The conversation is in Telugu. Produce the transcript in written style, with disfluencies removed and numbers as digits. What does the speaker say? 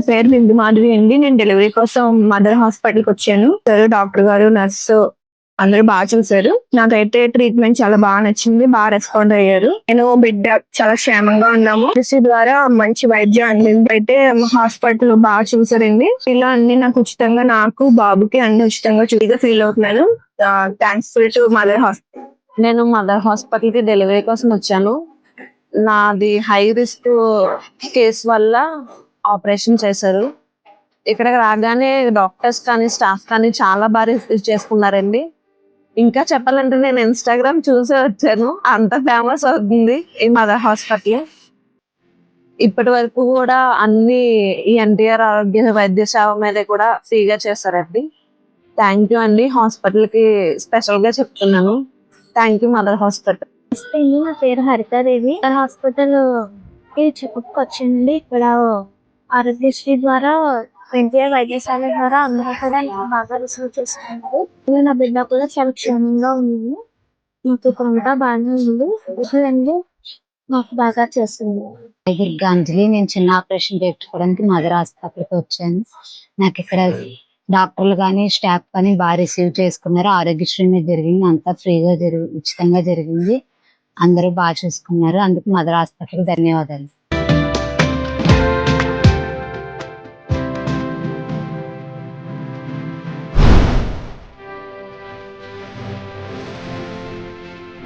పేరు బిందు మాధవి అండి. నేను డెలివరీ కోసం మదర్ హాస్పిటల్‌కి వచ్చాను. సార్, డాక్టర్ గారు, నర్సు అందరూ చూసారు. నాకైతే ట్రీట్మెంట్ చాలా నచ్చింది. రెస్పాండ్ అయ్యారు. నేను బిడ్డ చాలా క్షేమంగా ఉన్నాము. ద్వారా మంచి వైద్యం అందింది. అయితే హాస్పిటల్ చూసారండి. ఇలా అన్ని నాకు ఉచితంగా, నాకు బాబుకి అన్ని ఉచితంగా ఫీల్ అవుతున్నాను. థాంక్స్‌ఫుల్ టు మదర్ హాస్పిటల్. నేను మదర్ హాస్పిటల్‌కి డెలివరీ కోసం వచ్చాను. నాది హై రిస్క్ కేస్ వల్ల ఆపరేషన్ చేశారు. ఇక్కడికి రాగానే డాక్టర్స్ కానీ, స్టాఫ్ కానీ చాలా రిసీవ్ చేసుకున్నారండి. ఇంకా చెప్పాలంటే నేను ఇన్‌స్టాగ్రామ్ చూసే వచ్చాను. అంత ఫేమస్ అవుతుంది ఈ మదర్ హాస్పిటల్. ఇప్పటి వరకు కూడా అన్ని ఈ ఎన్టీఆర్ ఆరోగ్య వైద్య సేవ మీద కూడా ఫ్రీగా చేశారండి. థ్యాంక్ యూ అండి. హాస్పిటల్‌కి స్పెషల్‌గా చెప్తున్నాను. Thank you mother hospital. నమస్తే అండి. నా పేరు హరితాదేవి. హాస్పిటల్‌కి చెకప్‌కి వచ్చానండి. ఇక్కడ ఆరోగ్యశ్రీ ద్వారా ఎన్టీఆర్ వైద్యశాల ద్వారా అందరూ కూడా నన్ను బాగా రిసీవ్ చేసుకున్నారు. నేను నా బిడ్డ కూడా చాలా క్షేమంగా ఉంది. నాకు ఇక్కడ అంతా బాగానే ఉంది. ఇప్పుడండి నాకు బాగా చేస్తుంది. దుర్గాంజలి. నేను చిన్న ఆపరేషన్ చేయించుకోవడానికి మదర్ హాస్పిటల్‌కి వచ్చాను. నాకు ఇక్కడ డాక్టర్లు కానీ, స్టాఫ్ కానీ రిసీవ్ చేసుకున్నారు. ఆరోగ్యశ్రీ మీద జరిగింది. అంతా ఫ్రీగా ఉచితంగా జరిగింది. అందరూ చూసుకున్నారు. అందుకు మదర్ హాస్పిటల్‌కి ధన్యవాదాలు.